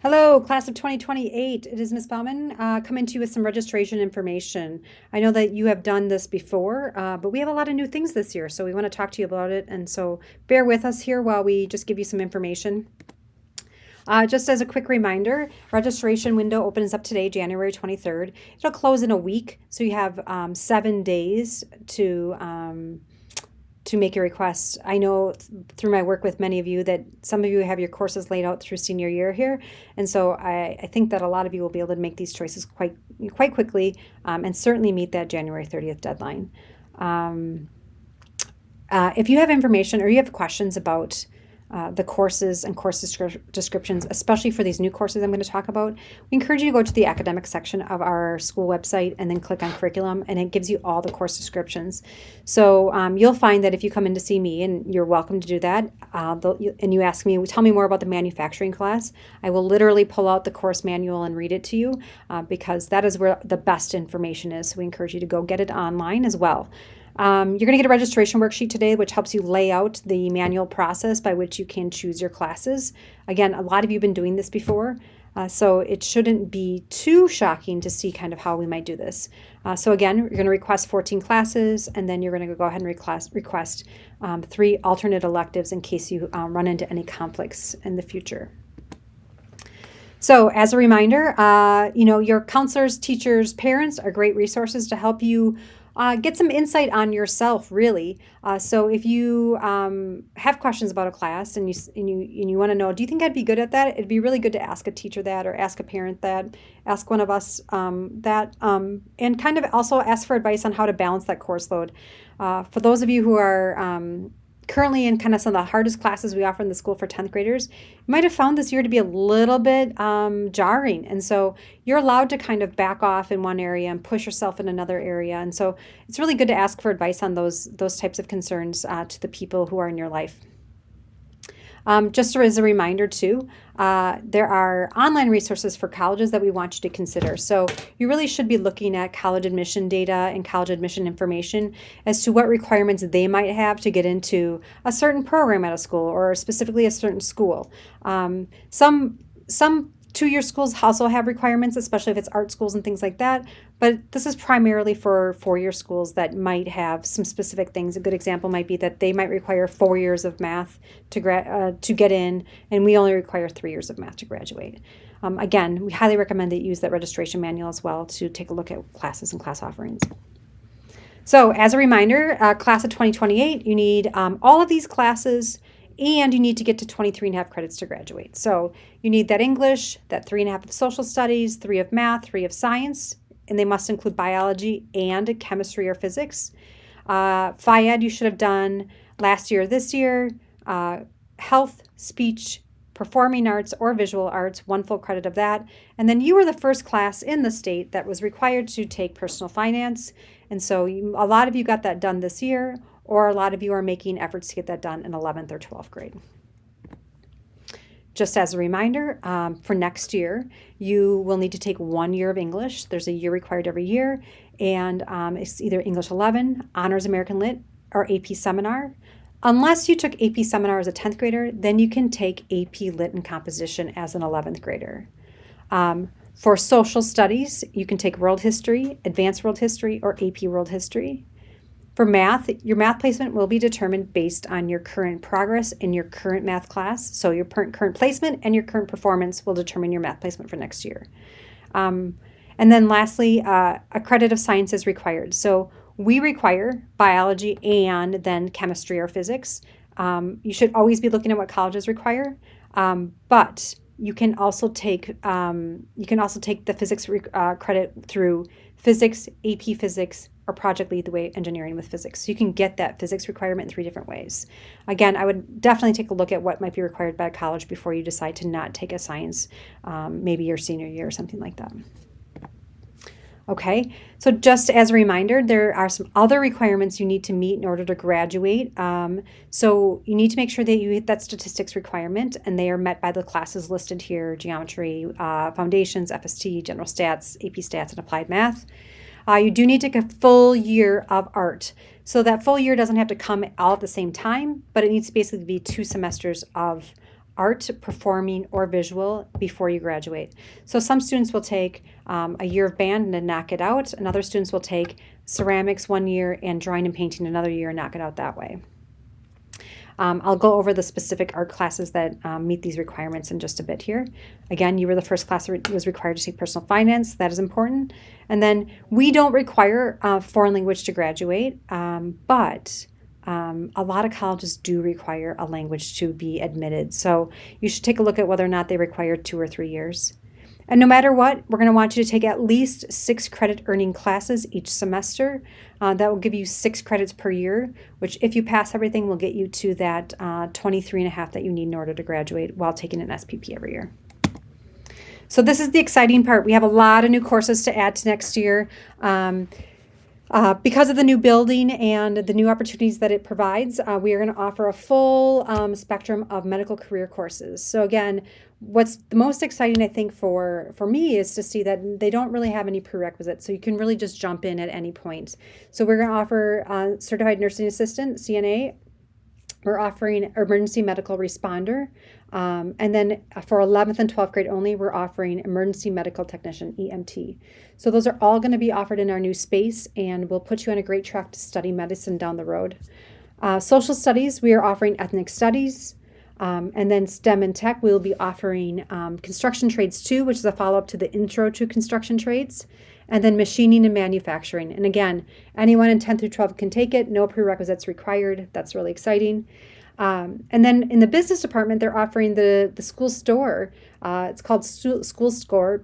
Hello, class of 2028. It is Ms. Bauman coming to you with some registration information. I know that you have done this before, but we have a lot of new things this year, so we want to talk to you about it. And so bear with us here while we just give you some information. Just as a quick reminder, registration window opens up today, January 23rd. It'll close in a week, so you have 7 days to make your request. I know through my work with many of you that some of you have your courses laid out through senior year here, and so I think that a lot of you will be able to make these choices quite quickly, and certainly meet that January 30th deadline. If you have information or you have questions about the courses and course descriptions, especially for these new courses I'm going to talk about, we encourage you to go to the academic section of our school website and then click on curriculum, and it gives you all the course descriptions. So you'll find that if you come in to see me, and you're welcome to do that, and you ask me, tell me more about the manufacturing class, I will literally pull out the course manual and read it to you because that is where the best information is. So we encourage you to go get it online as well. You're going to get a registration worksheet today, which helps you lay out the manual process by which you can choose your classes. Again, a lot of you have been doing this before, so it shouldn't be too shocking to see kind of how we might do this. So again, you're going to request 14 classes, and then you're going to go ahead and request 3 alternate electives in case you run into any conflicts in the future. So as a reminder, your counselors, teachers, parents are great resources to help you get some insight on yourself, really. So if you have questions about a class and you want to know, do you think I'd be good at that? It'd be really good to ask a teacher that, or ask a parent that, ask one of us that, and kind of also ask for advice on how to balance that course load. For those of you who are currently in kind of some of the hardest classes we offer in the school for 10th graders, you might have found this year to be a little bit jarring. And so you're allowed to kind of back off in one area and push yourself in another area. And so it's really good to ask for advice on those types of concerns to the people who are in your life. Just as a reminder too, there are online resources for colleges that we want you to consider. So you really should be looking at college admission data and college admission information as to what requirements they might have to get into a certain program at a school, or specifically a certain school. Some 2-year schools also have requirements, especially if it's art schools and things like that. But this is primarily for 4-year schools that might have some specific things. A good example might be that they might require 4 years of math to get in, and we only require 3 years of math to graduate. Again, we highly recommend that you use that registration manual as well to take a look at classes and class offerings. So as a reminder, class of 2028, you need all of these classes, and you need to get to 23.5 credits to graduate. So you need that English, that 3.5 of social studies, 3 of math, 3 of science, and they must include biology and chemistry or physics. Phy-Ed you should have done last year or this year. Health, speech, performing arts, or visual arts, 1 full credit of that. And then you were the first class in the state that was required to take personal finance. And so a lot of you got that done this year, or a lot of you are making efforts to get that done in 11th or 12th grade. Just as a reminder, for next year, you will need to take 1 year of English. There's a year required every year, and it's either English 11, Honors American Lit, or AP Seminar. Unless you took AP Seminar as a 10th grader, then you can take AP Lit and Composition as an 11th grader. For social studies, you can take World History, Advanced World History, or AP World History. For math, your math placement will be determined based on your current progress in your current math class. So your current placement and your current performance will determine your math placement for next year. And then lastly, a credit of science is required. So we require biology and then chemistry or physics. You should always be looking at what colleges require, but you can also take the physics credit through physics, AP Physics, or Project Lead the Way Engineering with Physics. So you can get that physics requirement in 3 different ways. Again, I would definitely take a look at what might be required by a college before you decide to not take a science, maybe your senior year or something like that. Okay, so just as a reminder, there are some other requirements you need to meet in order to graduate. So you need to make sure that you hit that statistics requirement, and they are met by the classes listed here: geometry, foundations, FST, general stats, AP stats, and applied math. You do need to take a full year of art. So that full year doesn't have to come all at the same time, but it needs to basically be 2 semesters of art, performing, or visual before you graduate. So some students will take a year of band and then knock it out, and other students will take ceramics 1 year and drawing and painting another year and knock it out that way. I'll go over the specific art classes that meet these requirements in just a bit here. Again, you were the first class that was required to take personal finance. That is important. And then we don't require foreign language to graduate, but a lot of colleges do require a language to be admitted. So you should take a look at whether or not they require 2 or 3 years. And no matter what, we're going to want you to take at least 6 credit earning classes each semester. That will give you 6 credits per year, which if you pass everything will get you to that 23.5 that you need in order to graduate while taking an SPP every year. So this is the exciting part. We have a lot of new courses to add to next year. Because of the new building and the new opportunities that it provides, we are going to offer a full spectrum of medical career courses. So again, what's the most exciting, I think, for me is to see that they don't really have any prerequisites. So you can really just jump in at any point. So we're going to offer Certified Nursing Assistant, CNA. We're offering Emergency Medical Responder. And then for 11th and 12th grade only, we're offering Emergency Medical Technician, EMT. So those are all going to be offered in our new space, and we'll put you on a great track to study medicine down the road. Social Studies, we are offering Ethnic Studies. And then STEM and Tech, we'll be offering Construction Trades 2, which is a follow-up to the Intro to Construction Trades. And then Machining and Manufacturing. And again, anyone in 10 through 12 can take it. No prerequisites required. That's really exciting. And then in the business department, they're offering the school store. It's called School Store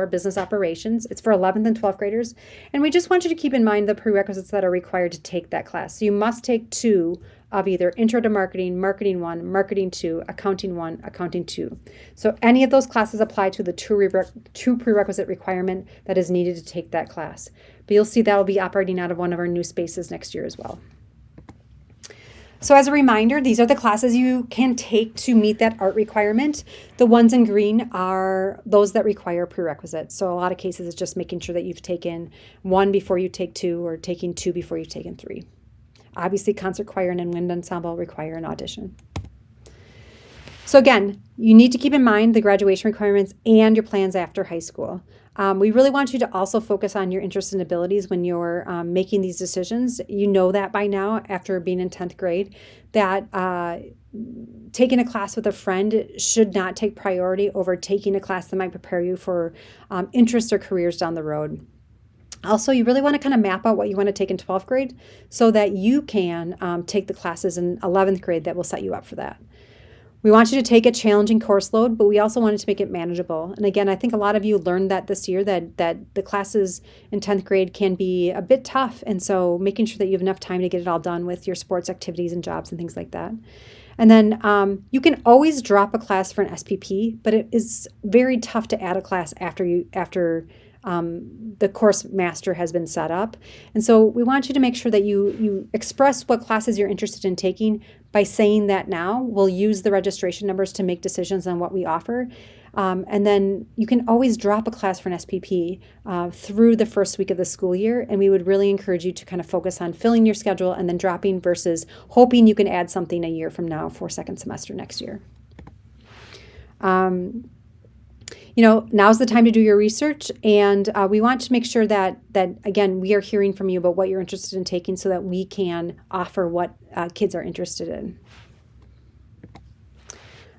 Business Operations. It's for 11th and 12th graders. And we just want you to keep in mind the prerequisites that are required to take that class. So you must take 2 of either Intro to Marketing, Marketing 1, Marketing 2, Accounting 1, Accounting 2. So any of those classes apply to the 2 prerequisite requirement that is needed to take that class. But you'll see that will be operating out of one of our new spaces next year as well. So as a reminder, these are the classes you can take to meet that art requirement. The ones in green are those that require prerequisites. So a lot of cases it's just making sure that you've taken 1 before you take 2 or taking 2 before you've taken 3. Obviously, concert choir and wind ensemble require an audition. So again, you need to keep in mind the graduation requirements and your plans after high school. We really want you to also focus on your interests and abilities when you're making these decisions. You know that by now, after being in 10th grade, that taking a class with a friend should not take priority over taking a class that might prepare you for interests or careers down the road. Also, you really want to kind of map out what you want to take in 12th grade so that you can take the classes in 11th grade that will set you up for that. We want you to take a challenging course load, but we also wanted to make it manageable. And again, I think a lot of you learned that this year, that the classes in 10th grade can be a bit tough. And so making sure that you have enough time to get it all done with your sports activities and jobs and things like that. And then you can always drop a class for an SPP, but it is very tough to add a class after the course master has been set up. And so we want you to make sure that you express what classes you're interested in taking by saying that now. We'll use the registration numbers to make decisions on what we offer. And then you can always drop a class for an SPP through the first week of the school year. And we would really encourage you to kind of focus on filling your schedule and then dropping versus hoping you can add something a year from now for second semester next year. Now's the time to do your research, and we want to make sure that again, we are hearing from you about what you're interested in taking so that we can offer what kids are interested in.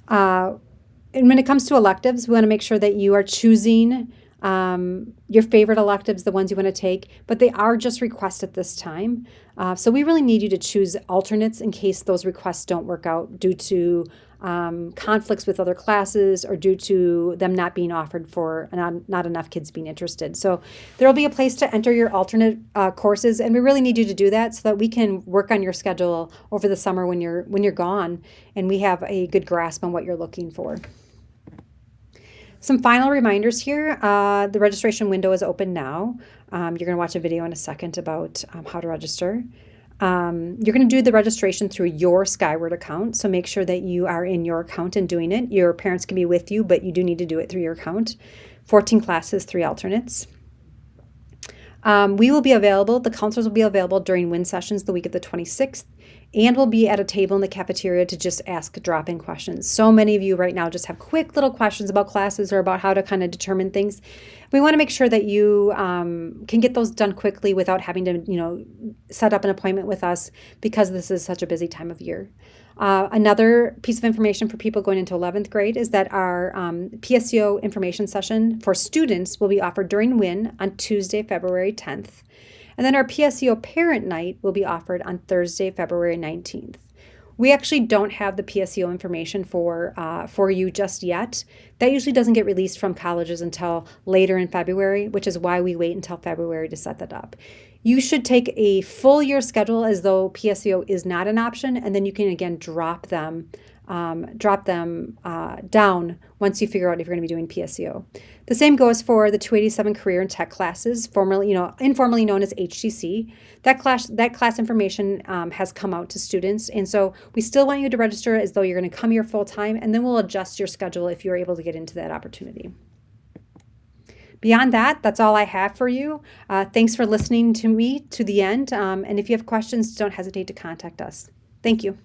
And when it comes to electives, we want to make sure that you are choosing your favorite electives, the ones you want to take, but they are just requests at this time. So we really need you to choose alternates in case those requests don't work out due to conflicts with other classes or due to them not being offered for not enough kids being interested. So there will be a place to enter your alternate courses, and we really need you to do that so that we can work on your schedule over the summer when you're gone and we have a good grasp on what you're looking for. Some final reminders here. The registration window is open now. You're going to watch a video in a second about how to register. You're going to do the registration through your Skyward account, so make sure that you are in your account and doing it. Your parents can be with you, but you do need to do it through your account. 14 classes, 3 alternates. We will be available, the counselors will be available during WIN sessions the week of the 26th And we'll be at a table in the cafeteria to just ask drop-in questions. So many of you right now just have quick little questions about classes or about how to kind of determine things. We want to make sure that you can get those done quickly without having to, set up an appointment with us, because this is such a busy time of year. Another piece of information for people going into 11th grade is that our PSEO information session for students will be offered during WIN on Tuesday, February 10th. And then our PSEO parent night will be offered on Thursday, February 19th. We actually don't have the PSEO information for you just yet. That usually doesn't get released from colleges until later in February, which is why we wait until February to set that up. You should take a full year schedule as though PSEO is not an option, and then you can again drop them down once you figure out if you're going to be doing PSEO. The same goes for the 287 career and tech classes, informally known as HTC. That class information has come out to students, and so we still want you to register as though you're going to come here full time, and then we'll adjust your schedule if you're able to get into that opportunity. Beyond that, that's all I have for you. Thanks for listening to me to the end, and if you have questions, don't hesitate to contact us. Thank you.